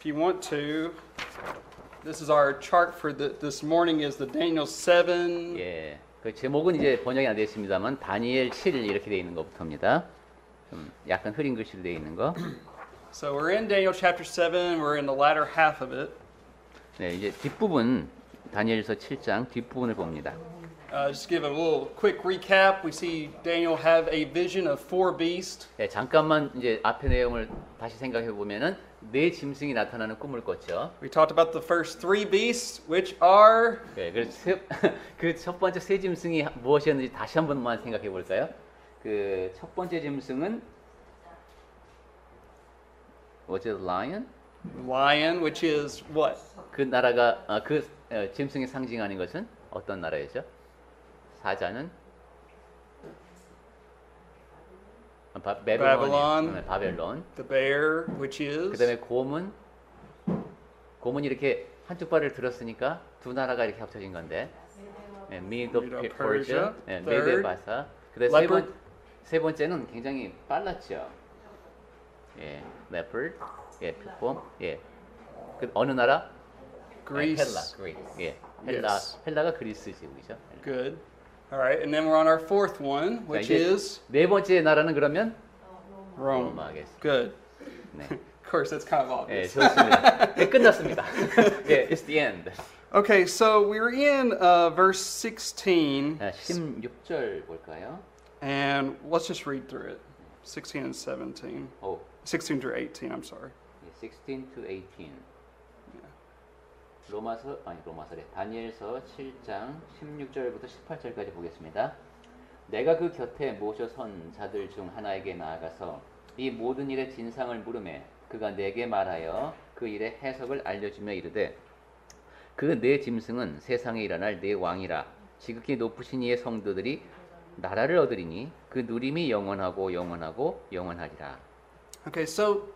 if you want to, this is our chart for this morning is the Daniel 7. 예, 그 제목은 이제 번역이 안 되어 있습니다만 다니엘 7 이렇게 되어 있는 것부터입니다. 좀 약간 흐린 글씨로 되어 있는 거. So we're in Daniel chapter 7. We're in the latter half of it. 네, 이제 뒷부분 다니엘서 7장 뒷부분을 봅니다. Just give a little quick recap. We see Daniel have a vision of four beasts. 네, 잠깐만 이제 앞의 내용을 다시 생각해 보면은 네 짐승이 나타나는 꿈을 꿨죠. We talked about the first three beasts, which are 네, 그 첫 번째 세 짐승이 무엇이었는지 다시 한 번만 생각해 볼까요? 그 첫 번째 짐승은 was it lion? lion, which is what? 그 나라가 짐승이 상징하는 것은 어떤 나라였죠? 사자는 Babylon. 바벨론. The bear, which is 그다음에 곰은 이렇게 한쪽 발을 들었으니까 두 나라가 이렇게 합쳐진 건데, Medo Persia, 메데 바사. 그다음에 세 번째는 굉장히 빨랐죠. 예, leopard, 예, 표범, 예. 그 어느 나라? Greece. 헬라, 예, Yes. 헬라가 그리스지, 그죠? Good. All right, and then we're on our fourth one, which is 네 번째 나라는 그러면 Rome. 로마겠습니다. Good. 네, Of course, that's kind of 예, obvious. 좋습니다. 네, 끝났습니다. 예, it's the end. Okay, so we're in verse 16, 16절 볼까요? and let's just read through it. 16 and 17. 오, 16 through 18, I'm sorry. 16 to 18. 로마서래. 다니엘서 7장 16절부터 18절까지 보겠습니다. 내가 그 곁에 모셔 선 자들 중 하나에게 나아가서 이 모든 일의 진상을 물으매 그가 내게 말하여 그 일의 해석을 알려주며 이르되 그 네 짐승은 세상에 일어날 네 왕이라 지극히 높으신 이의 성도들이 나라를 얻으리니 그 누림이 영원하고 영원하고 영원하리라. Okay, so,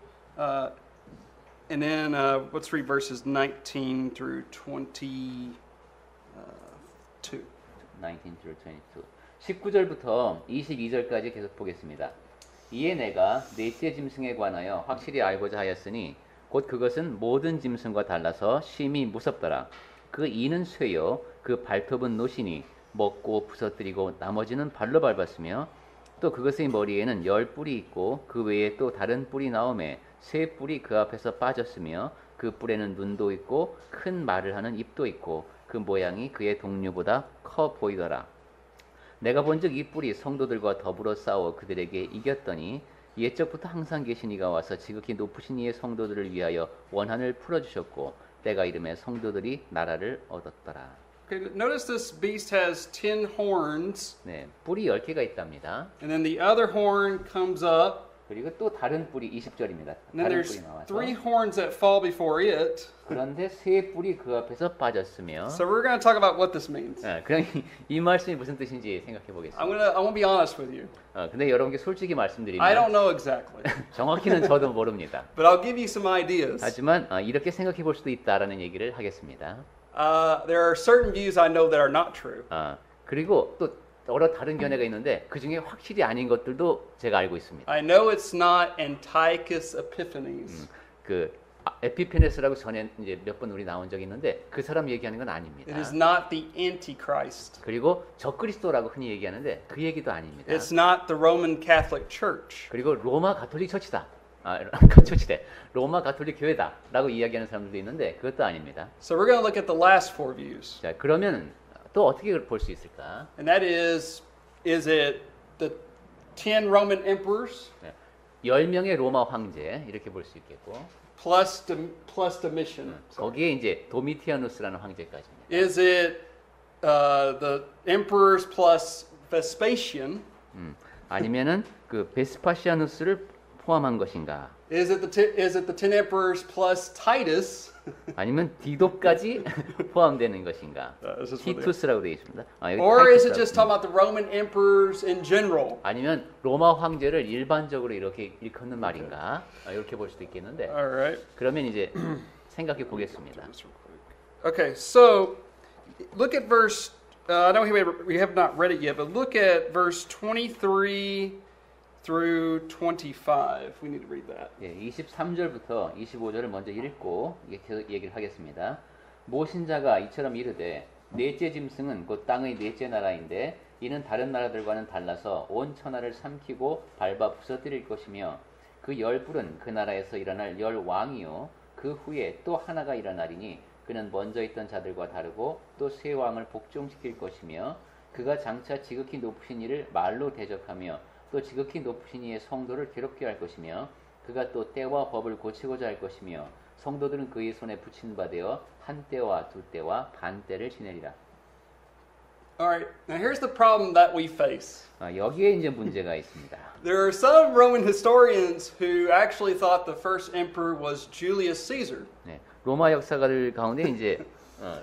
and then let's read verses 19 through 22. 19 through 22. 19절부터 22절까지 계속 보겠습니다. 이에 내가 넷째 짐승에 관하여 확실히 알고자 하였으니 곧 그것은 모든 짐승과 달라서 심히 무섭더라. 그 이는 쇠요 그 발톱은 노시니 먹고 부서뜨리고 나머지는 발로 밟았으며 또 그것의 머리에는 10뿔이 있고 그 외에 또 다른 뿔이 나오매 세 뿔이 그 앞에서 빠졌으며 그 뿔에는 눈도 있고 큰 말을 하는 입도 있고 그 모양이 그의 동류보다 커 보이더라. 내가 본즉 이 뿔이 성도들과 더불어 싸워 그들에게 이겼더니 옛적부터 항상 계신 이가 와서 지극히 높으신 이의 성도들을 위하여 원한을 풀어주셨고 때가 이름에 성도들이 나라를 얻었더라. Okay, notice this beast has 10 horns, 네, 뿔이 10개가 있답니다. and then the other horn comes up, 그리고 또 다른 뿔이 20절입니다. and then 다른 there's 뿔이 나와서 3 horns that fall before it. 그런데 세 뿔이 그 앞에서 빠졌으며 So we're going to talk about what this means. 그럼 이 말씀이 무슨 뜻인지 생각해 보겠습니다. I want to be honest with you. 근데 여러분께 솔직히 I don't 말씀드리면 know exactly, 정확히는 저도 모릅니다. but I'll give you some ideas. 하지만 이렇게 생각해 볼 수도 있다라는 얘기를 하겠습니다. There are certain views I know that are not true. 그리고 또 여러 다른 견해가 있는데 그 중에 확실히 아닌 것들도 제가 알고 있습니다. I know it's not Antiochus Epiphanes. 그 에피페네스라고 전에 이제 몇 번 우리 나온 적이 있는데 그 사람 얘기하는 건 아닙니다. It is not the Antichrist. 그리고 적그리스도라고 흔히 얘기하는데 그 얘기도 아닙니다. It's not the Roman Catholic Church. 그리고 로마 가톨릭 처치다. 처치대. 로마 가톨릭 교회다라고 이야기하는 사람들도 있는데 그것도 아닙니다. So we're going to look at the last four views. 자, 그러면 또 어떻게 볼 수 있을까? And that is it the 10 Roman emperors 10명의 로마 황제 이렇게 볼 수 있겠고 plus Domitian? 거기에 이제 도미티아누스라는 황제까지입니다. Is it the emperors plus Vespasian? 아니면은 그 베스파시아누스를 포함한 것인가? Is it the 10 emperors plus Titus? 아니면 디도까지 포함되는 것인가? This is what they- 티투스라고 되어 있습니다. 여기 Or is it 타이투스라고 just talking about the Roman emperors in general? 아니면 로마 황제를 일반적으로 이렇게 일컫는 말인가? 이렇게 볼 수도 있겠는데 All right. 그러면 이제 생각해 보겠습니다. Okay, so look at verse. I know we have not read it yet, but look at verse 23 through 25. We need to read that. 예, 23절부터 25절을 먼저 읽고 계속 얘기를 하겠습니다. 모신자가 이처럼 이르되 넷째 짐승은 곧 땅의 넷째 나라인데 이는 다른 나라들과는 달라서 온 천하를 삼키고 밟아 부서뜨릴 것이며 그 열불은 그 나라에서 일어날 열 왕이요 그 후에 또 하나가 일어나리니 그는 먼저 있던 자들과 다르고 또 새 왕을 복종시킬 것이며 그가 장차 지극히 높으신 이를 말로 대적하며 또 지극히 높으신 이의 성도를 괴롭게 할 것이며 그가 또 때와 법을 고치고자 할 것이며 성도들은 그의 손에 붙인 바 되어 한 때와 두 때와 반 때를 지내리라. Alright, now here's the problem that we face. 여기에 이제 문제가 있습니다. There are some Roman historians who actually thought the first emperor was Julius Caesar. 네, 로마 역사가들 가운데 이제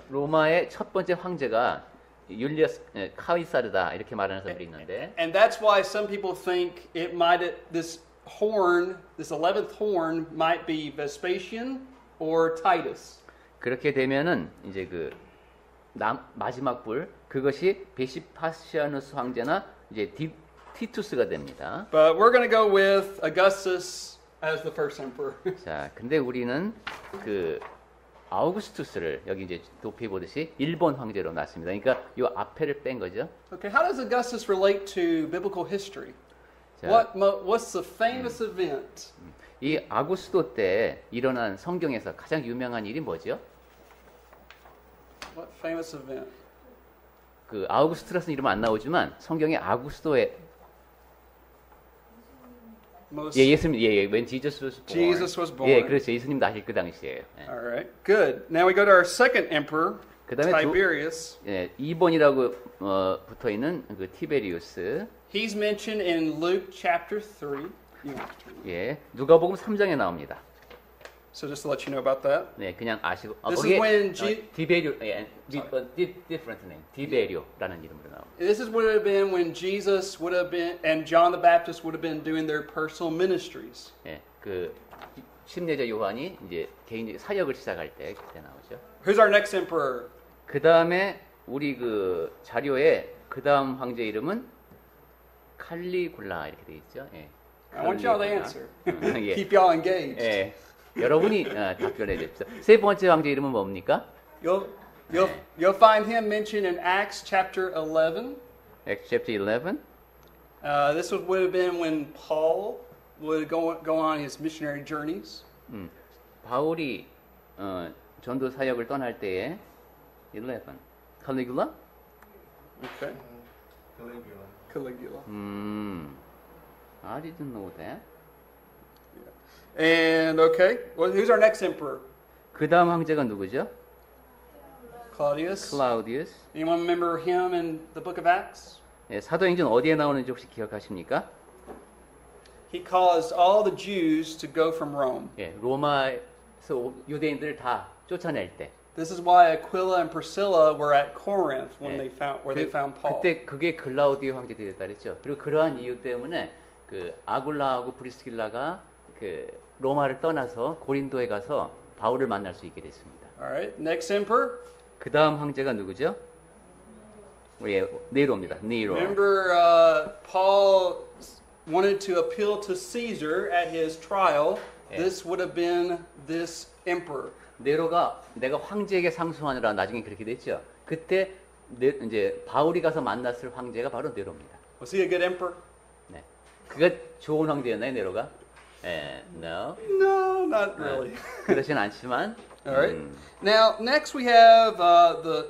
로마의 첫 번째 황제가 율리어스 카이사르다 이렇게 말하는 사람들이 있는데 And that's why some people think it might this horn, this 11th horn might be Vespasian or Titus. 그렇게 되면은 이제 그 마지막 불 그것이 베시파시아누스 황제나 이제 티투스가 됩니다. But we're going to go with Augustus as the first emperor. 자, 근데 우리는 그 아우구스투스를 여기 이제 도표에 보듯이 일본 황제로 놨습니다. 그러니까 이 앞에를 뺀 거죠. Okay, how does Augustus relate to biblical history? 자, What's the famous event? 이 아구스도 때 일어난 성경에서 가장 유명한 일이 뭐죠? What famous event? 그 아우구스투라스는 이름 안 나오지만 성경에 아구스도의 Most. 예수님 when Jesus was born. Jesus was born. 예, 그렇죠. 예수님 나실 그 당시에요. 예. All right, good. Now we go to our second emperor, 그다음에 Tiberius. 예, 2번이라고 붙어 있는 그 티베리우스. He's mentioned in Luke chapter 3. 예, 누가복음 3장에 나옵니다. So just to let you know about that. 네, 그냥 아시고. This is when 디베리오, different name, 디베리오라는 이름으로 나옵니다. This is would have been when Jesus would have been and John the Baptist would have been doing their personal ministries. 예, 그 심례자 요한이 이제 개인적 사역을 시작할 때 그때 나오죠. Who's our next emperor? 그 다음에 우리 그 자료에 그 다음 황제 이름은 칼리굴라 이렇게 돼 있죠. 예. I want y'all to answer. 예. Keep y'all engaged. 예. 여러분이 답변해 주십시오. 세 번째 황제 이름은 뭡니까? You'll find him mentioned in Acts chapter 11. Acts chapter 11. This would have been when Paul would go on his missionary journeys. 바울이 전도 사역을 떠날 때에 11. 칼리굴라? Okay. Caligula. I didn't know that. And okay, well, who's our next emperor? 그 다음 황제가 누구죠? Claudius. Claudius. Anyone remember him in the book of Acts? 예, 사도행전 어디에 나오는지 혹시 기억하십니까? He caused all the Jews to go from Rome. 예, 로마에서 유대인들을 다 쫓아낼 때. This is why Aquila and Priscilla were at Corinth when 예, they found Paul. 그때 그게 글라우디오 황제들이 됐다 그랬죠. 그리고 그러한 이유 때문에 그 아굴라하고 프리스킬라가 그 로마를 떠나서 고린도에 가서 바울을 만날 수 있게 됐습니다. All right, next emperor. 그 다음 황제가 누구죠? 예, 네로입니다. 네로. Remember, Paul wanted to appeal to Caesar at his trial. 예. This would have been this emperor. 네로가 내가 황제에게 상소하느라 나중에 그렇게 됐죠. 그때 이제 바울이 가서 만났을 황제가 바로 네로입니다. Was he a good emperor? 네, 그가 좋은 황제였나요, 네로가? 예, no. No, not really. 그렇진 않지만. All right. Now, next we have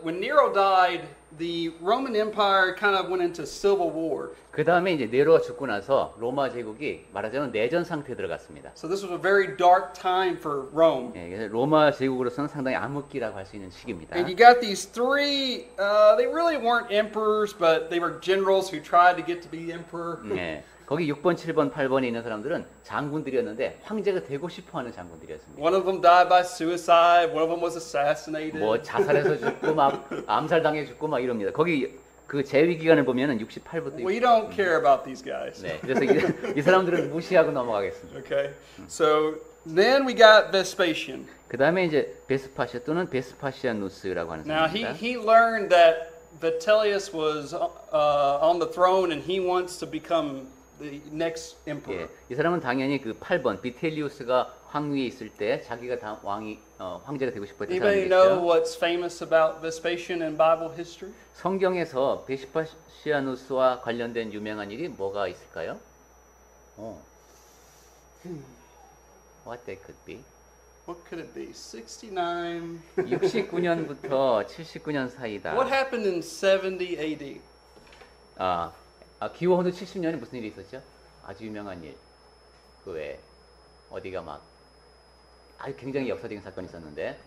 when Nero died, the Roman Empire kind of went into civil war. 그 다음에 이제 네로가 죽고 나서 로마 제국이 말하자면 내전 상태에 들어갔습니다. So this was a very dark time for Rome. 예, 그래서 로마 제국으로서는 상당히 암흑기라고 할 수 있는 시기입니다. And you got these three, they really weren't emperors, but they were generals who tried to get to be emperor. 예, 거기 6번, 7번, 8번에 있는 사람들은 장군들이었는데 황제가 되고 싶어하는 장군들이었습니다. One of them died by suicide. One of them was assassinated. 뭐 자살해서 죽고 막 암살당해 죽고 막 이럽니다. 거기 그 재위 기간을 보면은 68부터. We don't care about these guys. 네, 그래서 이 사람들은 무시하고 넘어가겠습니다. Okay. So then we got Vespasian. 그 다음에 이제 베스파시아 또는 베스파시아누스라고 하는 Now 사람입니다. he learned that Vitellius was on the throne and he wants to become the next emperor. 예, 이 사람은 당연히 그 8번 비텔리우스가 황위에 있을 때 자기가 다 황제가 되고 싶었던 Anybody know 사람이겠죠. what's famous about Vespasian in Bible history? 성경에서 베스파시아누스와 관련된 유명한 일이 뭐가 있을까요? What that could be? What could it be? 69. 69년부터 79년 사이다. What happened in 70 AD? 기원후 70년에 무슨 일이 있었죠? 아주 유명한 일. 그 외에 어디가 막 아주 굉장히 역사적인 사건이 있었는데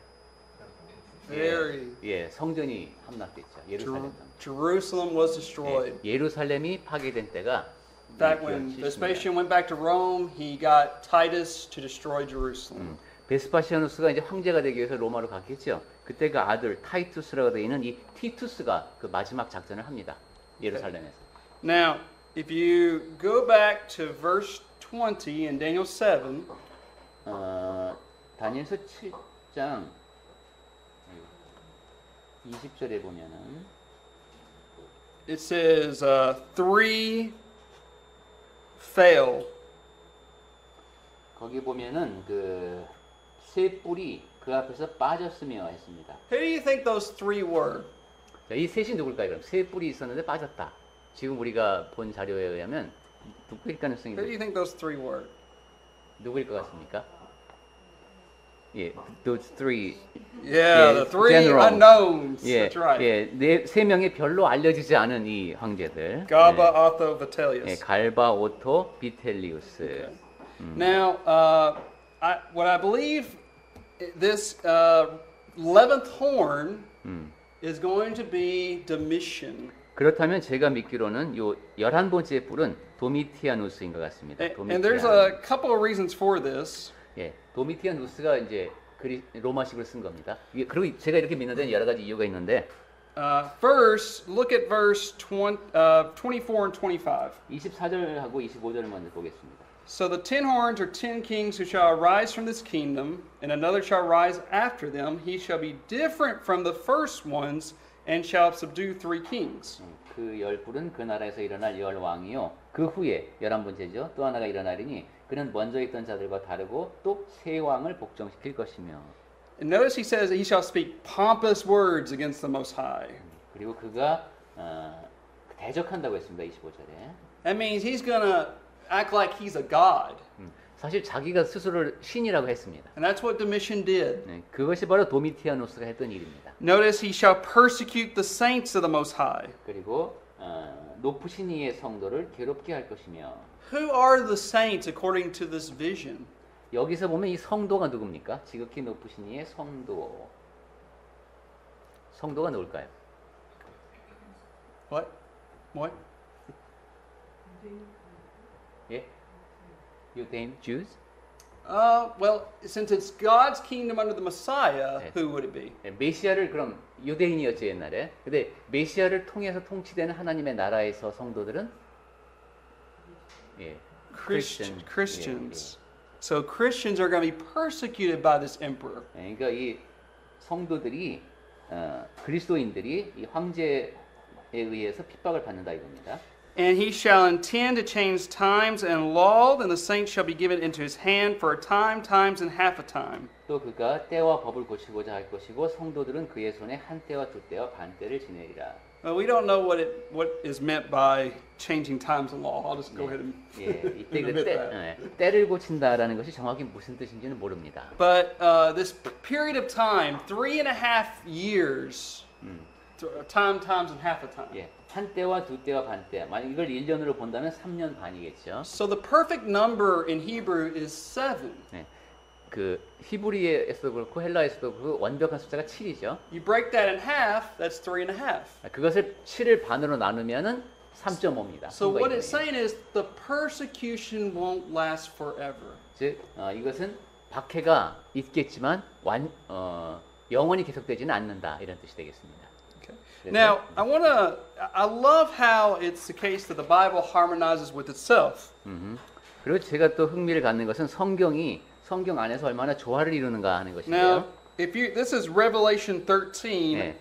Very. 예, 성전이 함락됐죠. 예루살렘. Jerusalem was destroyed. 예루살렘이 파괴된 때가 Back when Vespasian went back to Rome, he got Titus to destroy Jerusalem. 베스파시아누스가 이제 황제가 되기 위해서 로마로 갔겠죠. 그때 그 아들 타이투스라고 되어 있는 이 티투스가 그 마지막 작전을 합니다. 예루살렘에서. Now, if you go back to verse 20 in Daniel 7, 다니엘서 7장 20절에 보면은 it says, 3 fell. 거기 보면은 그 세 뿔이 그 앞에서 빠졌으며 했습니다. Who do you think those 3 were? 자, 이 셋이 누굴까요? 그럼 세 뿔이 있었는데 빠졌다. 지금 우리가 본 자료에 의하면 누구일 가능성이 Who do you think those 3 were? 누구일 것 같습니까? 예, those three. Yeah, 예, the 3 generals. unknowns. 예, That's right. 예, 세 명의 별로 알려지지 않은 이 황제들. Gaba, 예, Otho, 예, Vitellius. 갈바, 오토, 비텔리우스. Now, what I believe this 11th horn is going to be Domitian. 그렇다면 제가 믿기로는 요 11번째 뿔은 도미티아누스인 것 같습니다. And there's a couple of reasons for this. 예, 도미티아누스가 이제 로마식을 쓴 겁니다. 그리고 제가 이렇게 믿는 데는 여러 가지 이유가 있는데 First, look at verse 24 and 25. 24절하고 25절을 먼저 보겠습니다. So the 10 horns are 10 kings who shall arise from this kingdom, and another shall rise after them. He shall be different from the first ones, and shall subdue 3 kings. 그 열 뿔은 그 나라에서 일어날 열 왕이요. 그 후에 11번째죠. 또 하나가 일어나리니 그는 먼저 있던 자들과 다르고 또 새 왕을 복종시킬 것이며. And notice he says he shall speak pompous words against the Most High. 그리고 그가 대적한다고 했습니다. 25절에. That means he's going to act like he's a god. 사실 자기가 스스로를 신이라고 했습니다. And that's what Domitian did. 네, 그것이 바로 도미티아누스가 했던 일입니다. Notice he shall persecute the saints of the Most High. 그리고 높으신 이의 성도를 괴롭게 할 것이며. Who are the saints according to this vision? 여기서 보면 이 성도가 누굽니까? 지극히 높으신 이의 성도. 성도가 누굴까요? What? What? 예? 유대인 Jews? Well, since it's God's kingdom under the Messiah, Yes. who would it be? 네, 메시아를 그럼 유대인이었죠 옛날에. 근데 메시아를 통해서 통치되는 하나님의 나라에서 성도들은 예, Christians. So Christians are going to be persecuted by this emperor. 예, 그러니까 이 성도들이 그리스도인들이 이 황제에 의해서 핍박을 받는다 이겁니다. And he shall intend to change times and law, and the saints shall be given into his hand for a time, times, and half a time. 또 그가 때와 법을 고치고자 할 것이고 성도들은 그의 손에 한 때와 두 때와 반 때를 지내리라. Well, we don't know what is meant by changing times and law. I'll just go ahead and 예, 이때 그 admit that. 때를 고친다라는 것이 정확히 무슨 뜻인지는 모릅니다. But this period of time, 3.5 years, times and half a time. 예, 한 때와 두 때와 반 때. 만약 이걸 1년으로 본다면 3년 반이겠죠. So the perfect number in Hebrew is 7. 네. 그 히브리에서도 그렇고 헬라에서도 그렇고 완벽한 숫자가 7이죠. You break that in half, that's 3.5. 그것을 7을 반으로 나누면은 3.5입니다. So what it's saying is the persecution won't last forever. 즉 이것은 박해가 있겠지만 영원히 계속되지는 않는다 이런 뜻이 되겠습니다. Now, I love how it's the case that the Bible harmonizes with itself. 그리고 제가 또 흥미를 갖는 것은 성경이 성경 안에서 얼마나 조화를 이루는가 하는 Now, 것인데요. this is Revelation 13. 네.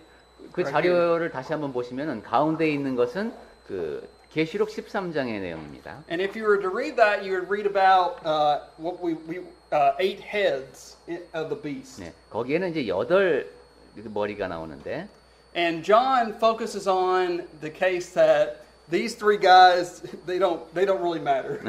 그 자료를 다시 한번 보시면은 가운데 있는 것은 그 계시록 13장의 내용입니다. And if you were to read that, you would read about what we 8 heads of the beast. 네, 거기에는 이제 8 머리가 나오는데 And John focuses on the case that these 3 guys they don't really matter.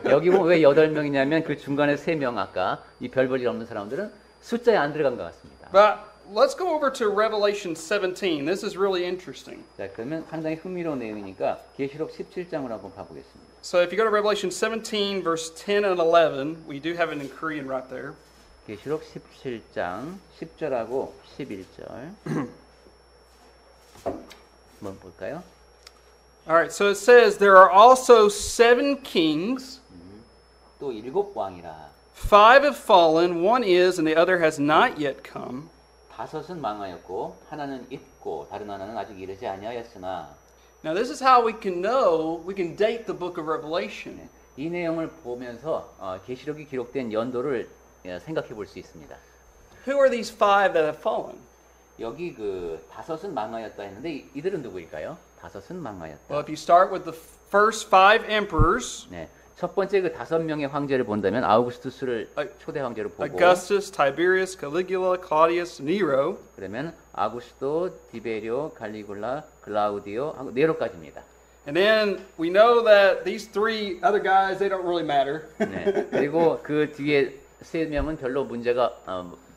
여기 보면 왜 8명이냐면 그 중간에 3명 아까 이 별볼일 없는 사람들은 숫자에 안 들어간 것 같습니다. But let's go over to Revelation 17. This is really interesting. 자, 그러면 상당히 흥미로운 내용이니까 계시록 17장으로 한번 가보겠습니다. So if you go to Revelation 17 verse 10 and 11, we do have it in Korean right there. 계시록 17장 10절하고 11절 한번 볼까요? All right, so it says there are also 7 kings. 또 7 왕이라 5 have fallen, one is, and the other has not yet come. 5은 망하였고 하나는 있고 다른 하나는 아직 이르지 아니하였으나. Now this is how we can know, we can date the book of Revelation. 이 내용을 보면서 계시록이 기록된 연도를 생각해 볼 수 있습니다. Who are these 5 that have fallen? 여기 그 5은 망하였다 했는데 이들은 누구일까요? 5은 망하였다. Well, if you start with the first 5 emperors, 네. 첫 번째 그 5명의 황제를 본다면 아우구스투스를 초대 황제로 보고 Augustus, Tiberius, Caligula, Claudius, Nero. 그러면 아구스토, 디베리오, 갈리굴라, 클라우디오 하고 네로까지입니다. And then we know that these 3 other guys, they don't really matter. 네. 그리고 그 뒤에 3명은 별로 문제가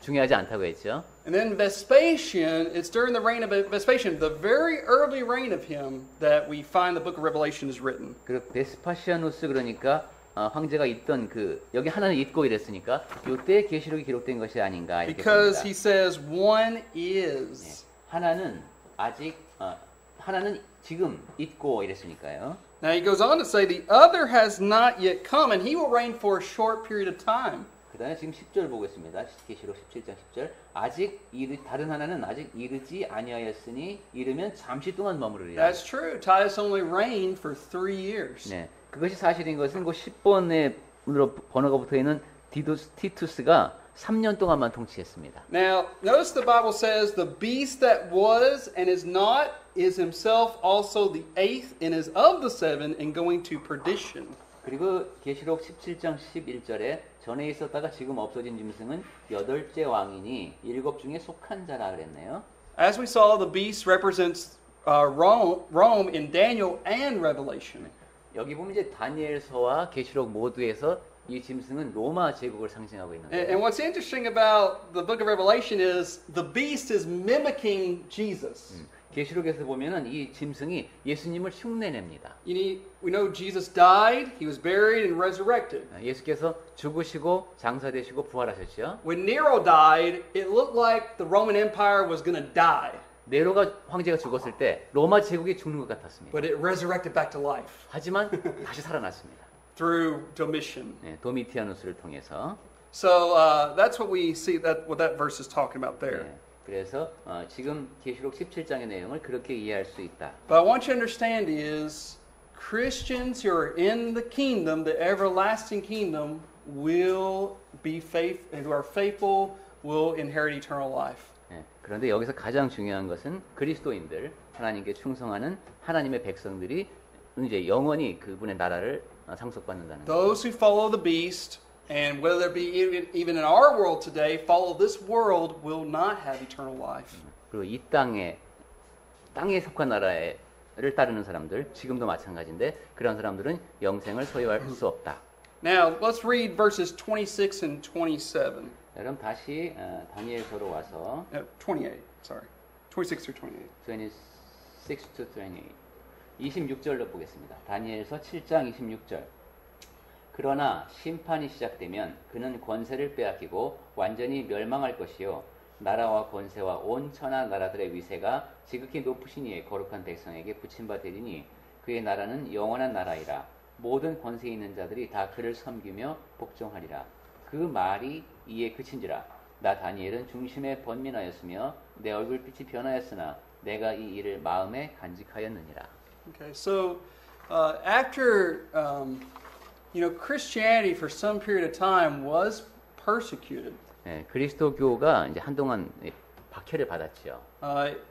중요하지 않다고 했죠. And then Vespasian, it's during the reign of Vespasian, the very early reign of him, that we find the book of Revelation is written. 그리고 베스파시아누스 그러니까 황제가 있던 그 여기 하나는 있고 이랬으니까 이때 계시록이 기록된 것이 아닌가 이렇게 Because 봅니다. he says one is. 하나는 아직 하나는 지금 있고 이랬으니까요. Now he goes on to say the other has not yet come, and he will reign for a short period of time. 그다음에 지금 10절 보겠습니다. 계시록 17장 10절. 아직 다른 하나는 아직 이르지 아니하였으니 이르면 잠시 동안 머무르리라. That's true. Titus only reigned for 3 years. 네, 그것이 사실인 것은 그 10번에 번호가 붙어 있는 티투스가 3년 동안만 통치했습니다. Now, notice the Bible says the beast that was and is not is himself also the 8th and is of the 7 and going to perdition. 그리고 계시록 17장 11절에 전에 있었다가 지금 없어진 짐승은 8째 왕이니 7 중에 속한 자라 그랬네요. As we saw, the beast represents Rome in Daniel and Revelation. 여기 보면 이제 다니엘서와 계시록 모두에서 이 짐승은 로마 제국을 상징하고 있는데. And what's interesting about the book of Revelation is the beast is mimicking Jesus. 계시록에서 보면은 이 짐승이 예수님을 흉내냅니다. We know Jesus died, he was buried and resurrected. 예수께서 죽으시고 장사되시고 부활하셨죠. When Nero died, it looked like the Roman Empire was going to die. 네로가 황제가 죽었을 때 로마 제국이 죽는 것 같았습니다. But it resurrected back to life 하지만 다시 살아났습니다. through Domitian. 네, 도미티아누스를 통해서. So that's what we see what that verse is talking about there. 네, 그래서 지금 계시록 17장의 내용을 그렇게 이해할 수 있다. But I want you to understand is Christians who are in the kingdom, the everlasting kingdom, will be faithful, and who are faithful will inherit eternal life. 네, 그런데 여기서 가장 중요한 것은 그리스도인들, 하나님께 충성하는 하나님의 백성들이 이제 영원히 그분의 나라를 상속받는다는 거예요. Those who follow the beast, and whether it be even in our world today, follow this world, will not have eternal life. 그리고 이 땅에 속한 나라를 따르는 사람들, 지금도 마찬가지인데 그런 사람들은 영생을 소유할 수 없다. Now, let's read verses 26 and 27. 그럼 다시 다니엘서로 와서 28, sorry. 26 through 28. 26 to 28. 26절로 보겠습니다. 다니엘서 7장 26절. 그러나 심판이 시작되면 그는 권세를 빼앗기고 완전히 멸망할 것이요 나라와 권세와 온 천하 나라들의 위세가 지극히 높으신 이의 거룩한 백성에게 붙임바 되리니 그의 나라는 영원한 나라이라. 모든 권세 있는 자들이 다 그를 섬기며 복종하리라. 그 말이 이에 그친지라. 나 다니엘은 중심에 번민하였으며 내 얼굴빛이 변하였으나 내가 이 일을 마음에 간직하였느니라. Okay, so after Christianity for some period of time was persecuted. 네, 그리스도교가 이제 한동안 박해를 받았죠.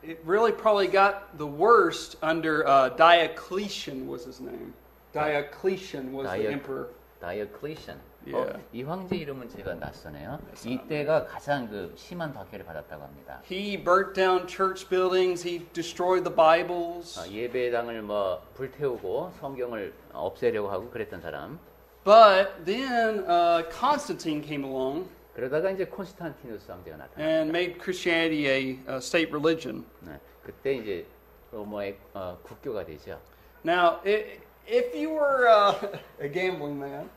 It really probably got the worst under Diocletian was his name. Diocletian was the emperor. 다이어클리션. Yeah. 이 황제 이름은 제가 낯서네요. 이때가 가장 그 심한 박해를 받았다고 합니다. He burnt down church buildings. He destroyed the Bibles. 예배당을 뭐 불태우고 성경을 없애려고 하고 그랬던 사람. But then Constantine came along 그러다가 이제 콘스탄티누스 황제가 나타났어요. and made Christianity a state religion. 네, 그때 이제 로마의 국교가 되죠. Now, if you were a gambling man,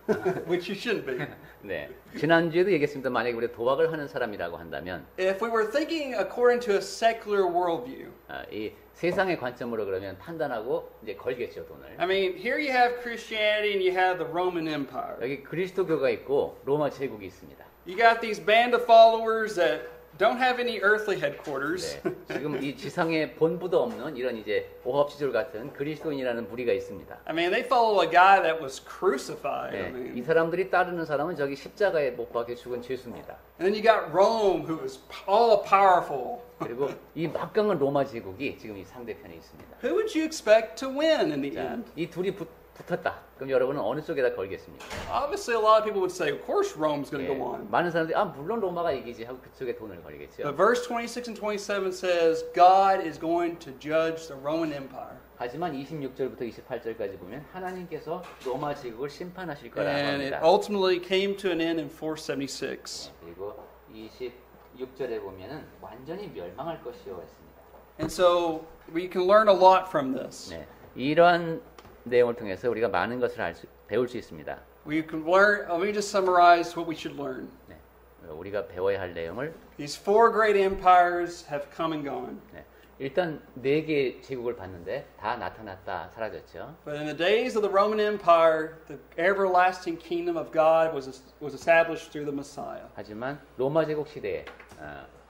which you shouldn't be, 네, 지난주에도 얘기했습니다. 만약에 우리 도박을 하는 사람이라고 한다면, if we were thinking according to a secular worldview, 이 세상의 관점으로 그러면 판단하고 이제 걸겠죠 돈을. I mean, here you have Christianity and you have the Roman Empire. 여기 그리스도교가 있고 로마 제국이 있습니다. You got these band of followers that don't have any earthly headquarters. 네, 지금 이 지상에 본부도 없는 이런 이제 오합지졸 같은 그리스도인이라는 무리가 있습니다. I mean, they follow a guy that was crucified. I 네, 이 mean, 사람들이 따르는 사람은 저기 십자가에 못 박혀 죽은 죄수입니다. and then you got Rome, who was all powerful. 그리고 이 막강한 로마 제국이 지금 이 상대편에 있습니다. Who would you expect to win in the 자, end? 이 둘이 붙었다. 그럼 여러분은 어느 쪽에다 걸겠습니까? Obviously, a lot of people would say, of course, Rome's going to 예, go on. 많은 사람들이 물론 로마가 이기지 하고 그쪽에 돈을 걸겠죠. But verse 26 and 27 says, God is going to judge the Roman Empire. 하지만 26절부터 28절까지 보면 하나님께서 로마 제국을 심판하실 거라고 And it 합니다. ultimately came to an end in 476. 그리고 26절에 보면은 완전히 멸망할 것이요 했습니다. And so we can learn a lot from this. 네, 이러한 내용을 통해서 우리가 많은 것을 배울 수 있습니다. We can learn, let me just summarize what we should learn. 네, 우리가 배워야 할 내용을 These four great empires have come and gone. 네, 일단 4개의 제국을 봤는데 다 나타났다 사라졌죠. But in the days of the Roman Empire, the everlasting kingdom of God was established through the Messiah. 하지만 로마 제국 시대에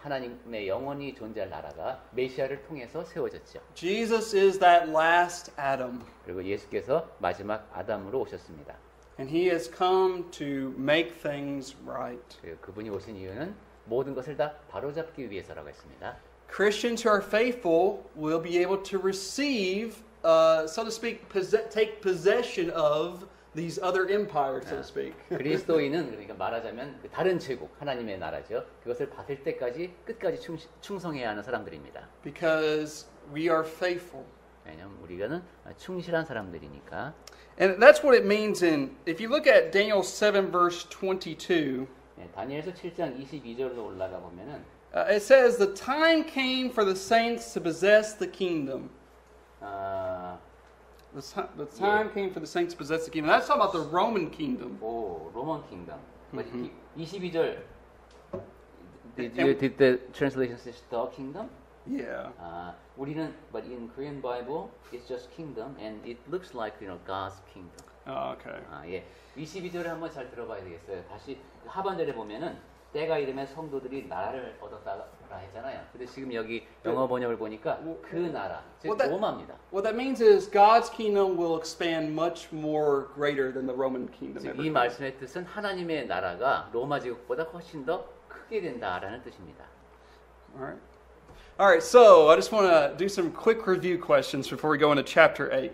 하나님의 영원히 존재할 나라가 메시아를 통해서 세워졌죠. Jesus is that last Adam. 그리고 예수께서 마지막 아담으로 오셨습니다. And he has come to make things right. 그리고 그분이 오신 이유는 모든 것을 다 바로잡기 위해서라고 했습니다. Christians who are faithful will be able to receive, so to speak, take possession of these other empires, so to speak. 그리스도인은 그러니까 말하자면 그 다른 제국, 하나님의 나라죠. 그것을 받을 때까지 끝까지 충성해야 하는 사람들입니다. Because we are faithful. 왜냐하면 우리가는 충실한 사람들이니까. And that's what it means if you look at Daniel 7 verse 22, 다니엘서 7장 22절로 올라가 보면은 it says, the time came for the saints to possess the kingdom. The time came for the saints to possess the kingdom. That's talking about the Roman kingdom. 오, 로만 킹덤. 22절. Did the translation say the kingdom? Yeah. 우리는 but in Korean Bible it's just kingdom and it looks like God's kingdom. Oh, okay. 예. 22절을 한번 잘 들어봐야 되겠어요. 다시 하반절에 보면은 때가 이르면 성도들이 나라를 얻었다라 했잖아요. 근데 지금 여기 영어 번역을 보니까 그 나라, 즉 로마입니다. What that means is God's kingdom will expand much more greater than the Roman kingdom. 즉, ever 이 did. 말씀의 뜻은 하나님의 나라가 로마 제국보다 훨씬 더 크게 된다라는 뜻입니다. All right, so I just want to do some quick review questions before we go into chapter 8.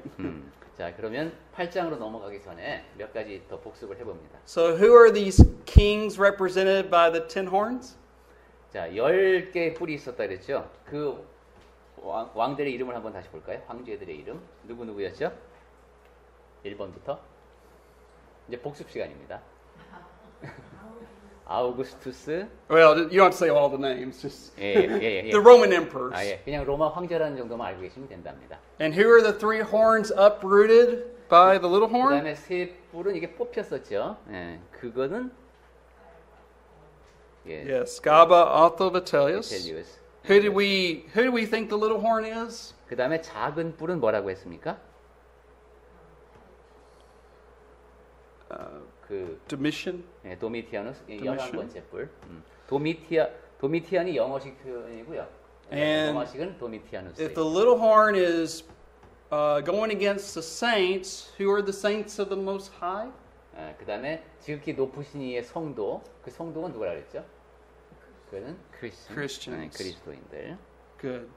자, 그러면 8장으로 넘어가기 전에 몇 가지 더 복습을 해봅니다. So who are these kings represented by the 10 horns? 자, 10개의 뿔이 있었다 그랬죠? 그 왕들의 이름을 한번 다시 볼까요? 황제들의 이름. 누구였죠? 1번부터. 이제 복습 시간입니다. 아우구스투스. Well, you don't have to say all the names, just 예. the Roman emperors. 예. 그냥 로마 황제라는 정도만 알고 계시면 된답니다. And who are the 3 horns uprooted by the little horn? 그다음에 세 뿔은 이게 뽑혔었죠. 예. 그거는 Yes, Gaba, Otho, Vitellius. 벨리우스. Who do we think the little horn is? 그다음에 작은 뿔은 뭐라고 했습니까? Domitian. 예, 도미티아누스. Domitian. 11번째 뿔. 도미티안이 영어식 표현이고요. And 로마식은 도미티아누스. if the little horn is going against the saints, who are the saints of the Most High? 그다음에 지극히 높으신 이의 성도. 그 성도가 누구라 그랬죠? 그는 Christians. 그리스도인들. Good.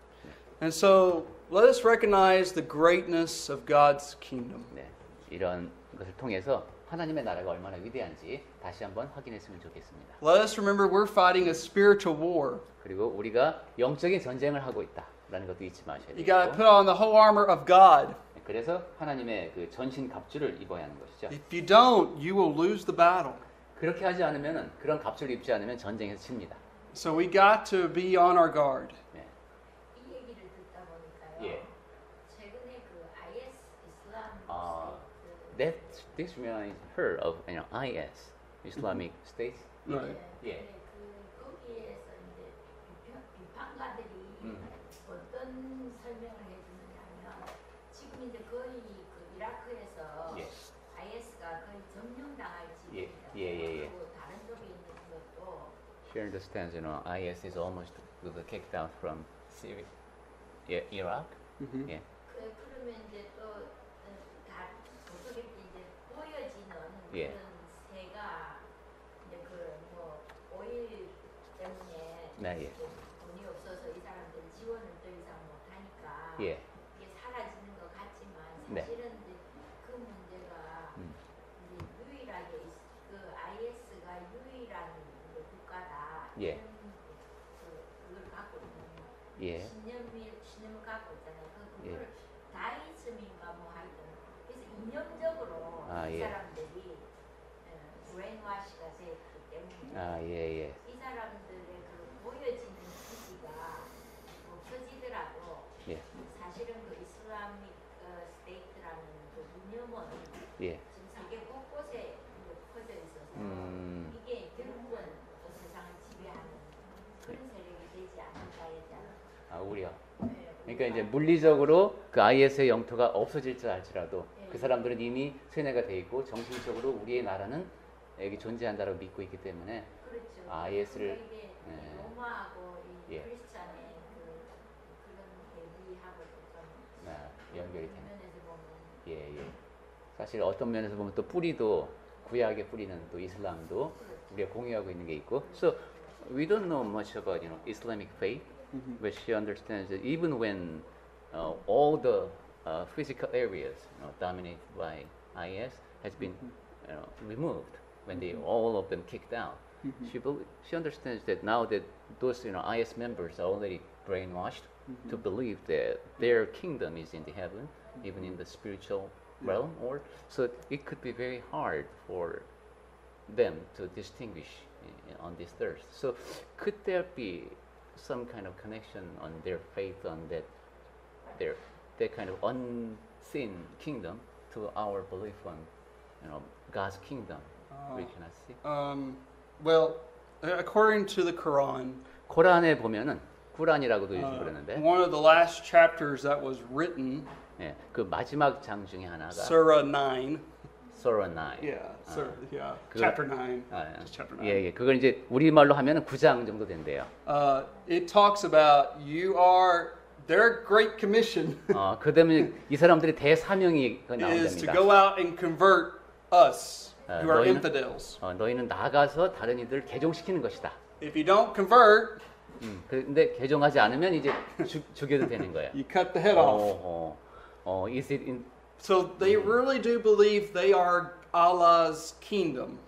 And so let us recognize the greatness of God's kingdom. 네, 이런 것을 통해서 하나님의 나라가 얼마나 위대한지 다시 한번 확인했으면 좋겠습니다. Let us remember we're fighting a spiritual war. 그리고 우리가 영적인 전쟁을 하고 있다라는 것도 잊지 마셔야 You got to 되고. put on the whole armor of God. 그래서 하나님의 그 전신 갑주를 입어야 하는 것이죠. If you don't, you will lose the battle. 그렇게 하지 않으면은 그런 갑주를 입지 않으면 전쟁에서 칩니다. So we got to be on our guard. 네. 이 얘기를 듣다 보니까요. 예. 최근에 그 IS 이슬람 That this reminds her of IS, Islamic State. Right. 예. 그 거기에서 이제 비판가들이 어떤 설명을 해주느냐면 지금 이제 거의 그 이라크에서 예. IS가 거의 점령당할 예. 지경이다. 예. 그리고 다른 쪽에 있는 것도 She understands, IS is almost kicked out from Syria, Iraq. Mhm. 예. 그러면 이제 또 다 어떻게 이제 보여지는 예. 그런 새가 이제 그 뭐 오일 때문에 네, 예. 돈이 없어서 이 사람들 지원을 더 이상 못 하니까 예. 이게 사라지는 것 같지만 네. 사실은 이제 그 문제가 이제 유일하게 그 IS가 유일한 이제 국가다 예. 이런 그걸 갖고 있는 예. 신념을 갖고 있잖아요. 예. 그걸 다이즘인가 뭐 하여튼 그래서 이념적으로 아, 이 예. 사람들이 브레인와시가 됐기 때문에 아, 예. 이 사람들의 그 보여지는 기지가 없어지더라도 예. 사실은 그 이슬람릭 스테이트라는 그 이념은 예. 지금 세계 곳곳에 이제 퍼져 있어서 이게 결국은 또 세상을 지배하는 그런 세력이 되지 않을까에 대한 아, 우려. 네, 그러니까 이제 물리적으로 그 IS의 영토가 없어질지 알지라도 그 사람들은 이미 세뇌가 돼 있고 정신적으로 우리의 나라는 여기 존재한다고 믿고 있기 때문에 그렇죠. IS를 이게 예. 로마하고 이 예. 크리스찬의 그런 얘기하고도 좀 연결이 그런 되는. 면에서 보면 예. 사실 어떤 면에서 보면 또 뿌리도 구약의 뿌리는 또 이슬람도 우리가 공유하고 있는 게 있고. So we don't know much about Islamic faith, but she understands that even when all the physical areas dominated by IS has been removed, when they all of them kicked out, she understands that now that those IS members are already brainwashed to believe that their kingdom is in the heaven, even in the spiritual realm, or so it could be very hard for them to distinguish on this earth. So could there be some kind of connection on their faith on that kind of unseen kingdom to our belief on God's kingdom? We cannot see. Well, according to the Quran, 코란에 보면은 쿠란이라고도 요즘 부르는데 one of the last chapters that was written, 예, 그 마지막 장 중에 하나가 Surah 9. Surah 9. Yeah, 그거- chapter 9. 아, Just chapter 9. 예. 그걸 이제 우리말로 하면은 9장 정도 된대요. It talks about you are their great commission 그다음에 이 사람들의 대사명이 is to 나온답니다. go out and convert us who are 너희는- infidels. 너희는 나가서 다른 이들을 개종시키는 것이다. If you don't convert, 근데 개종하지 않으면 이제 죽여도 되는 거예요. you cut the head off. Is it in? So they really do believe they are Allah's kingdom.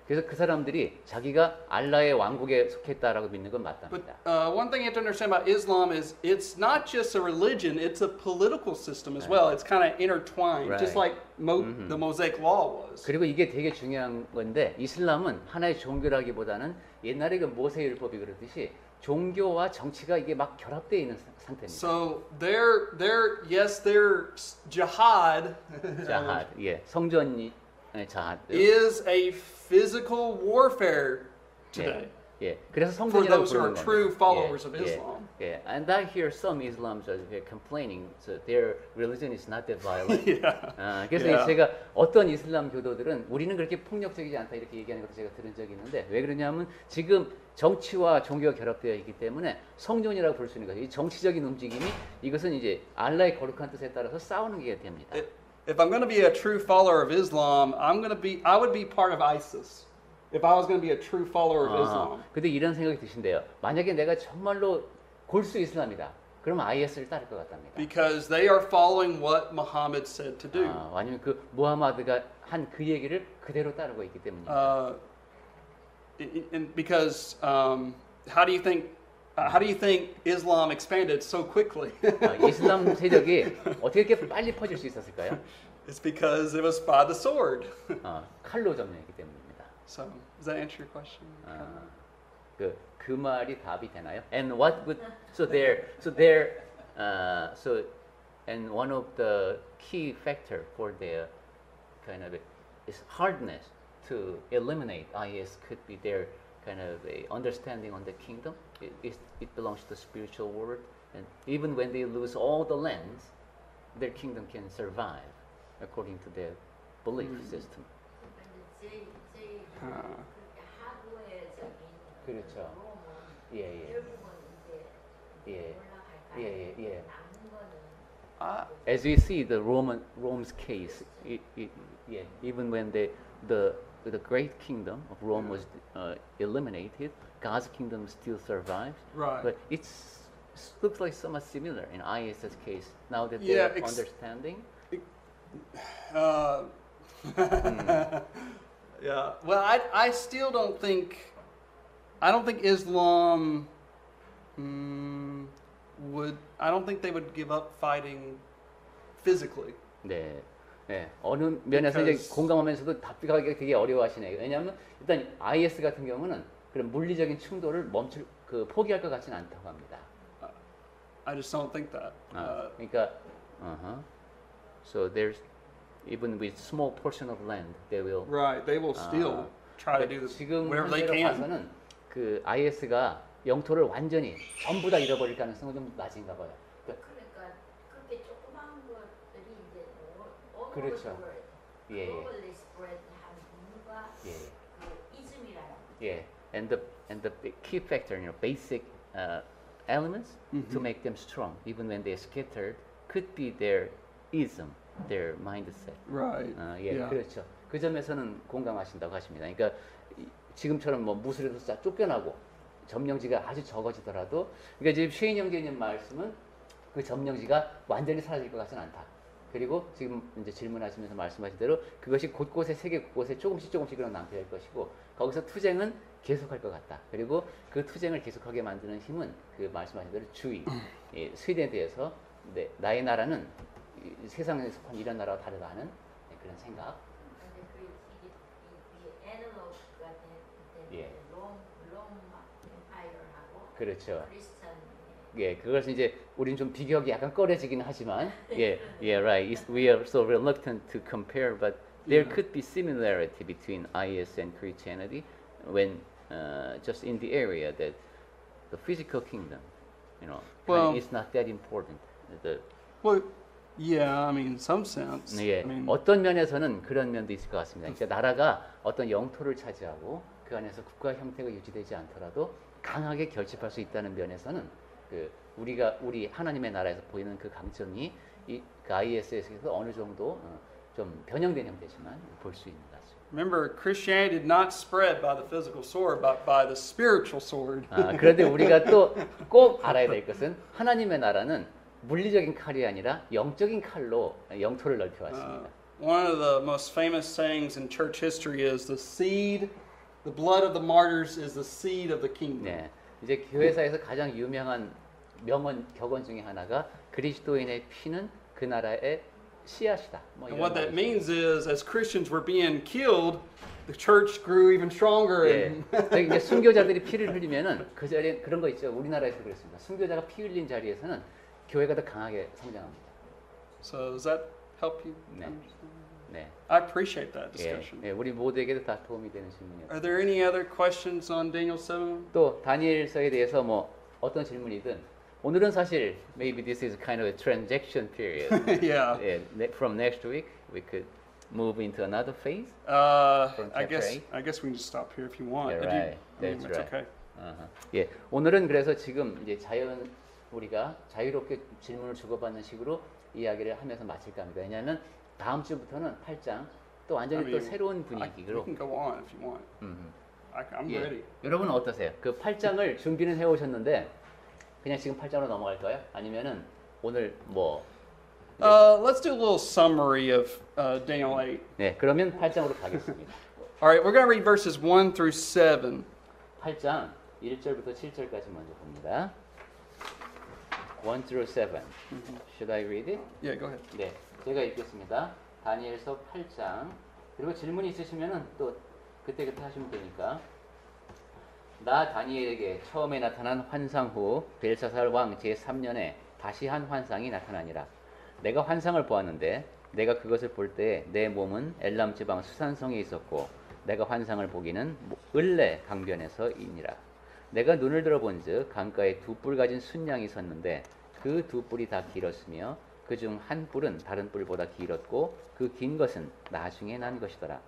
그래서 그 사람들이 자기가 알라의 왕국에 속했다라고 믿는 건 But 맞답니다. one thing you have to understand about Islam is it's not just a religion, it's a political system as well. It's kind of intertwined, just Right. like the Mosaic Law was. 그리고 이게 되게 중요한 건데 이슬람은 하나의 종교라기보다는 옛날에 그 모세율법이 그러듯이 종교와 정치가 이게 막 결합되어 있는 상태입니다. So their jihad 자하드, 예, 성전이 자하드. is a physical warfare today. 예, 그래서 For 성전이라고 those who are 부르는 true 겁니다. followers of Islam. 예, and I hear some Islams are complaining that their religion is not that violent. 그래서 Yeah. 제가 어떤 이슬람 교도들은 우리는 그렇게 폭력적이지 않다 이렇게 얘기하는 것도 제가 들은 적이 있는데 왜 그러냐면 지금 정치와 종교가 결합되어 있기 때문에 성전이라고 부를 수 있는 거예요. 이 정치적인 움직임이 이것은 이제 알라의 거룩한 뜻에 따라서 싸우는 게 됩니다. If I'm going to be a true follower of Islam, I would be part of ISIS. if I was going to be a true follower of 아, Islam. 근데 이런 생각이 드신대요. 만약에 내가 정말로 골수 이슬람이다. 그러면 IS를 따를 것 같답니다. Because they are following what Muhammad said to do. 아니면 그 무하마드가 한 그 얘기를 그대로 따르고 있기 때문입니다. And because how do you think Islam expanded so quickly? 이슬람 세력이 어떻게 이렇게 빨리 퍼질 수 있었을까요? It's because it was by the sword. 칼로 점령했기 때문입니다. So, does that answer your question? 그 말이 답이 되나요? And what would so and one of the key factor for their kind of is hardness to eliminate IS could be their kind of a understanding on the kingdom. It belongs to the spiritual world, and even when they lose all the lands, their kingdom can survive according to their belief system. 제일 하부에적인 그렇죠. 롬은 예. 결국은 이제 예. 올라갈까요? 예. 남는 거는 As we see the Rome's case, even when the great kingdom of Rome was eliminated, God's kingdom still survives. Right. But it looks like somewhat similar in IS's case. Now that Yeah, they're understanding. Yeah. Well, I still don't think. I don't think Islam would. I don't think they would give up fighting physically. 네. 네. 어느 면에서 이제 Because- 공감하면서도 답변하기가 되게 어려워하시네요. 왜냐하면 일단 IS 같은 경우는 그런 물리적인 충돌을 포기할 것 같지는 않다고 합니다. I just don't think that. 그러니까, so there's even with small portion of land, they will. Right. They will still try to do this 지금 wherever they 현재로 can. 봐서는 그 IS가 영토를 완전히 전부 다 잃어버릴 가능성은 좀 낮은가 봐요. 그러니까 그렇게 조그만 것들이 이제 그렇죠. 예. globally spread 한 이유가 예. 그 이즘이라는 Yeah, and the key factor, basic elements to make them strong, even when they're scattered, could be their ism, their mindset. Right. 예, Yeah. 그렇죠. 그 점에서는 공감하신다고 하십니다. 그러니까 지금처럼 뭐 무술에서 싹 쫓겨나고 점령지가 아주 적어지더라도, 그러니까 지금 쉐인 형제님 말씀은 그 점령지가 완전히 사라질 것 같지는 않다. 그리고 지금 이제 질문하시면서 말씀하신 대로 그것이 곳곳에 세계 곳곳에 조금씩은 낭비될 것이고 거기서 투쟁은 계속할 것 같다. 그리고 그 투쟁을 계속하게 만드는 힘은 그 말씀하신 대로 주의, 스웨덴에 대해서 나의 나라는 세상에 속한 이런 나라와 다르다는 그런 생각. 근데 그 애널로그가 된 예. 롬 엠파이어하고 그렇죠. 크리스천 예, 그것은 이제 우리는 좀 비교하기 약간 꺼려지긴 하지만, right. We are so reluctant to compare, but there could be similarity between IS and Christianity when just in the area that the physical kingdom, Well- is not that important. Well, yeah. I mean, in some sense. 예, I mean, 어떤 면에서는 그런 면도 있을 것 같습니다. 그러니까 나라가 어떤 영토를 차지하고 그 안에서 국가 형태가 유지되지 않더라도 강하게 결집할 수 있다는 면에서는 우리 하나님의 나라에서 보이는 그 강점이 그 IS에서 어느 정도 좀 변형된 형태지만 볼 수 있는 것 같습니다. remember, Christianity did not spread by the physical sword, but by the spiritual sword. 그런데 우리가 또 꼭 알아야 될 것은 하나님의 나라는 물리적인 칼이 아니라 영적인 칼로 영토를 넓혀왔습니다. One of the most famous sayings in church history is the blood of the martyrs is the seed of the kingdom. 네, 이제 교회사에서 가장 유명한 격언 중에 하나가 그리스도인의 피는 그 나라의 씨앗이다. 뭐 And 이런 what that 말이죠. means is, as Christians were being killed, the church grew even stronger. 예, And 저기 이제 순교자들이 피를 흘리면은 그 자리에 그런 거 있죠. 우리나라에서 그랬습니다. 순교자가 피 흘린 자리에서는 교회가 더 강하게 성장합니다. so, does that help you? 네. 네. I appreciate that 예, discussion. 예, 우리 모두에게도 다 도움이 되는 질문이었습니다. Are there any other questions on Daniel 7? 또 다니엘서에 대해서 뭐 어떤 질문이든 오늘은 사실 maybe this is kind of a transaction period. Yeah. 예, from next week we could move into another phase. From I chapter guess we can just stop here if you want. Yeah, If you- right. That's it's right. okay. 예, 오늘은 그래서 지금 이제 우리가 자유롭게 질문을 주고받는 식으로 이야기를 하면서 마칠까 합니다. 왜냐하면 다음 주부터는 8장 또 완전히 I 또 mean, 새로운 we 분위기로 can go on if you want. I'm 예. ready. 여러분은 어떠세요? 그 8장을 준비는 해오셨는데 그냥 지금 8장으로 넘어갈까요? 아니면은 오늘 뭐 Let's do a little summary of Daniel 8. 네, 그러면 8장으로 가겠습니다. All right, we're going to read verses 1 through 7. 8장 1절부터 7절까지 먼저 봅니다. 1 through 7. Should I read it? Yeah, go ahead. 네, 제가 읽겠습니다. 다니엘서 8장. 그리고 질문이 있으시면은 또 그때 하시면 되니까. 나 다니엘에게 처음에 나타난 환상 후 벨사살 왕 제3년에 다시 한 환상이 나타나니라. 내가 환상을 보았는데 내가 그것을 볼 때 내 몸은 엘람 지방 수산성에 있었고 내가 환상을 보기는 을레 강변에서이니라. 내가 눈을 들어본즉 강가에 두 뿔 가진 순양이 섰는데 그 두 뿔이 다 길었으며 그중 한 뿔은 다른 뿔보다 길었고 그 긴 것은 나중에 난 것이더라.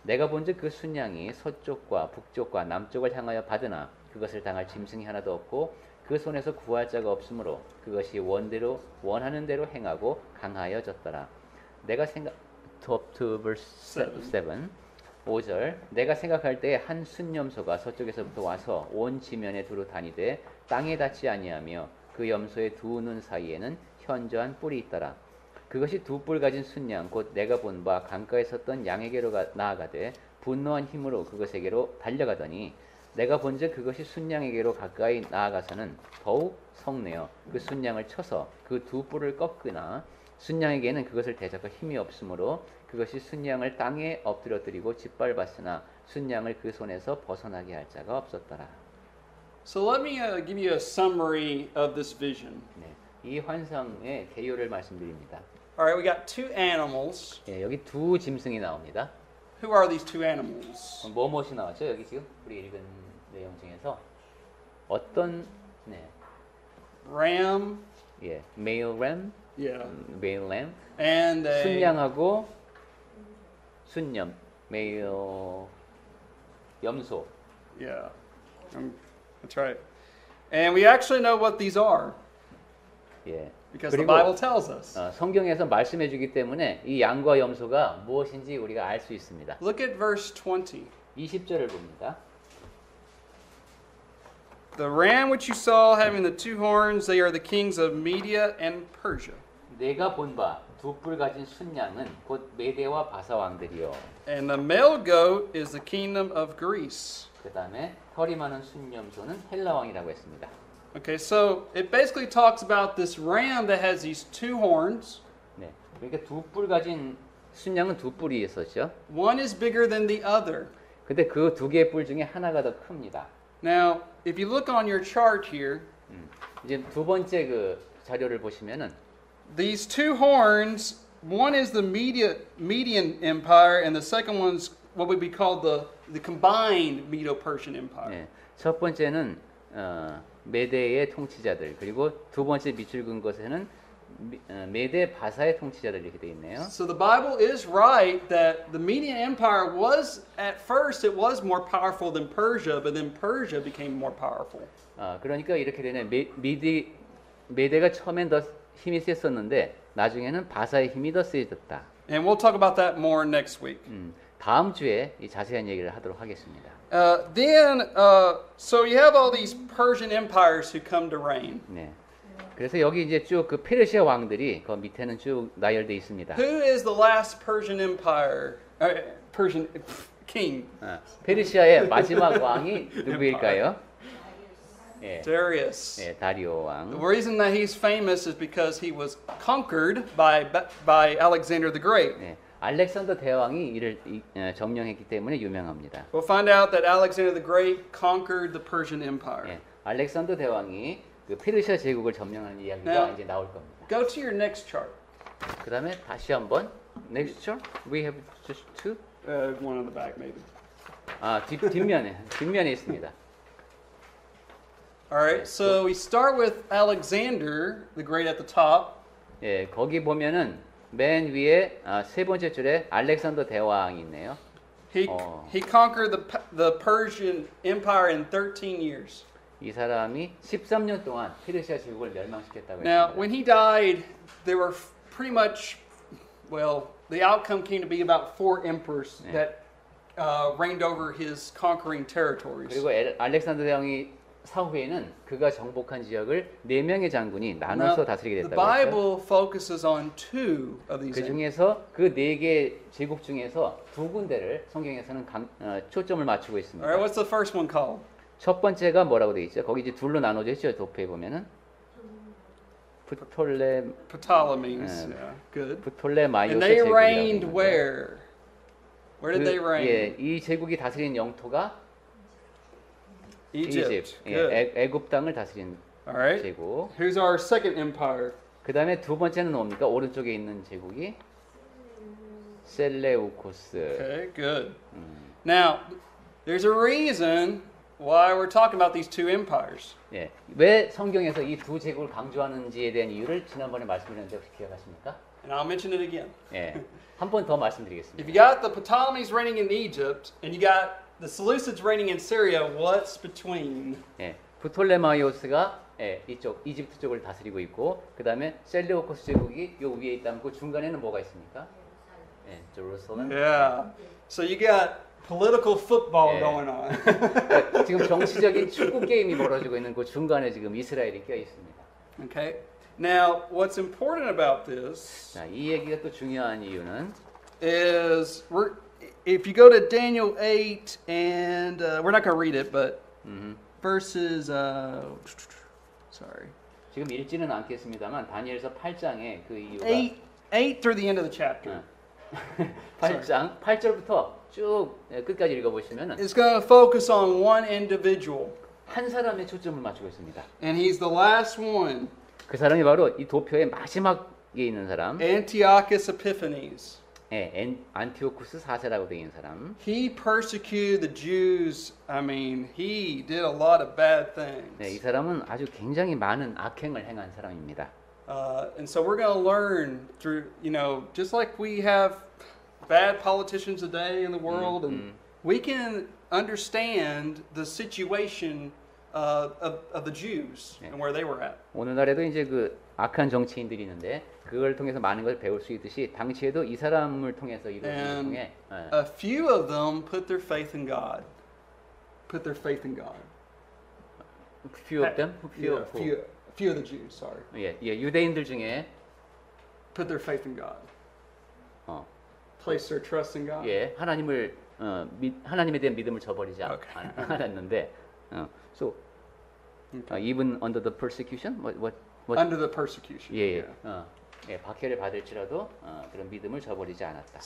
내가 본즉 그 순양이 서쪽과 북쪽과 남쪽을 향하여 받으나 그것을 당할 짐승이 하나도 없고 그 손에서 구할 자가 없으므로 그것이 원하는 대로 행하고 강하여졌더라. 내가 top to verse 7. 5절 내가 생각할 때 한 순염소가 서쪽에서부터 와서 온 지면에 두루 다니되 땅에 닿지 아니하며 그 염소의 두 눈 사이에는 현저한 뿔이 있더라. 그것이 두 뿔 가진 순양 곧 내가 본 바 강가에 섰던 양에게로 나아가되 분노한 힘으로 그것에게로 달려가더니 내가 본즉 그것이 순양에게로 가까이 나아가서는 더욱 성내어 그 순양을 쳐서 그 두 뿔을 꺾으나 순양에게는 그것을 대적할 힘이 없으므로 그것이 순양을 땅에 엎드려뜨리고 짓밟았으나 순양을 그 손에서 벗어나게 할 자가 없었더라. So let me give you a summary of this vision. 네, 이 환상의 개요를 말씀드립니다. All right, we got two animals. 예, 여기 두 짐승이 나옵니다. Who are these two animals? 무엇이 나왔죠? 여기 지금 우리 읽은 내용 중에서 어떤 네, Ram, 예, male ram, yeah, male lamb, and a 순양하고 순염, male 염소. yeah, that's right. And we actually know what these are 예. because the 그리고 Bible tells us. 성경에서 말씀해주기 때문에 이 양과 염소가 무엇인지 우리가 알 수 있습니다. Look at verse 20. 20절을 봅니다. The ram which you saw having the two horns, they are the kings of Media and Persia. 내가 본 바 두 뿔 가진 순양은 곧 메대와 바사 왕들이요. And the male goat is the kingdom of Greece. 그 다음에 털이 많은 순염소는 헬라 왕이라고 했습니다. Okay, so it basically talks about this ram that has these two horns. 네, 그러니까 두 뿔 가진 순양은 두 뿔이 있었죠. One is bigger than the other. 근데 그 두 개의 뿔 중에 하나가 더 큽니다. Now, if you look on your chart here, 이제 두 번째 그 자료를 보시면은 these two horns, one is the Median Empire, and the second one's what would be called the combined Medo-Persian Empire. 네, 첫 번째는 메대의 통치자들 그리고 두 번째 밑줄 긋은 것에는 메대 바사의 통치자들 이렇게 되어 있네요. So the Bible is right that the Median Empire was, at first, it was more powerful than Persia, but then Persia became more powerful. 그러니까 이렇게 되네. 메대가 처음엔 더 힘이 셌었는데 나중에는 바사의 힘이 더 세졌다. And we'll talk about that more next week. 다음 주에 이 자세한 얘기를 하도록 하겠습니다. So you have all these Persian empires who come to reign. 네. 그래서 여기 이제 쭉 그 페르시아 왕들이 그 밑에는 쭉 나열돼 있습니다. Who is the last Persian empire? Persian king? 페르시아의 마지막 왕이 누구일까요? 예, Darius. 예, 다리오 The 왕. reason that he's famous is because he was conquered by Alexander the Great. 예, 알렉산더 대왕이 이를 점령했기 때문에 유명합니다. We'll find out that Alexander the Great conquered the Persian Empire. 예, 알렉산더 대왕이 그 페르시아 제국을 점령하는 이야기가 이제 나올 겁니다. Go to your next chart. 그다음에 다시 한번 next chart. We have just two. One on the back, maybe. 뒷면에 있습니다. All right. So we start with Alexander the Great at the top. 예, 거기 보면은 맨 위에 세 번째 줄에 알렉산더 대왕이 있네요. He conquered the Persian Empire in 13 years. 이 사람이 13년 동안 페르시아 제국을 멸망시켰다고 Now, 했습니다. when he died, there were pretty much, well, the outcome came to be about 4 emperors that reigned over his conquering territories. 그리고 알렉산더 대왕이 사후에는 그가 정복한 지역을 4명의 장군이 Now, 나눠서 다스리게 the 됐다고 했죠. Bible focuses on two of these. 그 중에서 그 4개 제국 중에서 2군데를 성경에서는 초점을 맞추고 있습니다. All right, what's the first one called? 첫 번째가 뭐라고 되어 있죠? 거기 이제 둘로 나눠져 있죠. 도표에 보면은 Ptolemies. Yeah, good. 부톨레마이오스 And they 제국이라고 reigned 있는데 where? Where did they reign? 예, 이 제국이 다스린 영토가 Egypt. 예, Good. 애굽 땅을 다스린 All right. 제국. Who's our second empire? 그 다음에 두 번째는 뭡니까? 오른쪽에 있는 제국이 셀레우코스. Okay, good. Now, there's a reason why we're talking about these two empires. 예, 왜 성경에서 이 두 제국을 강조하는지에 대한 이유를 지난번에 말씀드렸는데 혹시 기억하십니까? And I'll mention it again. 예, 한 번 더 If 말씀드리겠습니다. you got the Ptolemies reigning in Egypt and you got the Seleucids reigning in Syria, what's between? 예, 부톨레마이오스가 이쪽 이집트 쪽을 다스리고 있고 그 다음에 셀레우코스 제국이 요 위에 있다면 그 중간에는 뭐가 있습니까? 예, 제루살렘. Yeah. So you got political football Yeah. going on. 지금 정치적인 축구 게임이 벌어지고 있는 그 중간에 지금 이스라엘이 껴 있습니다. Okay. Now, what's important about this 자, 이 얘기가 또 중요한 이유는 is if you go to Daniel 8 and we're not going to read it, but verses sorry. 지금 읽지는 않겠습니다만 다니엘서 8장에 그 이유가 8 through the end of the chapter. 8장 8절부터 쭉 끝까지 읽어보시면은 It's going to focus on one individual, 한 사람의 초점을 맞추고 있습니다. and he's the last one, 그 사람이 바로 이 도표의 마지막에 있는 사람, Antiochus Epiphanes. 안티오쿠스 4세라고 되어 있는 사람. He persecuted the Jews. I mean, he did a lot of bad things. 네, 이 사람은 아주 굉장히 많은 악행을 행한 사람입니다. And so we're going to learn through, just like we have bad politicians today in the world, and we can understand the situation of the Jews and where they were at. 오늘날에도 이제 그 악한 정치인들이 있는데 그걸 통해서 많은 것을 배울 수 있듯이 당시에도 이 사람을 통해서 이루어진 걸 And 통해 a few of them put their faith in God. Put their faith in God. few of them, Yeah, few of the Jews, sorry. 예, 유대인들 중에 Put their faith in God. 어, Place their trust in God. 예, 하나님에 대한 믿음을 저버리지 Okay. 않았는데, so even under the persecution, what Under the persecution. 예, Yeah. 박해를 받을지라도 그런 믿음을 저버리지 않았다.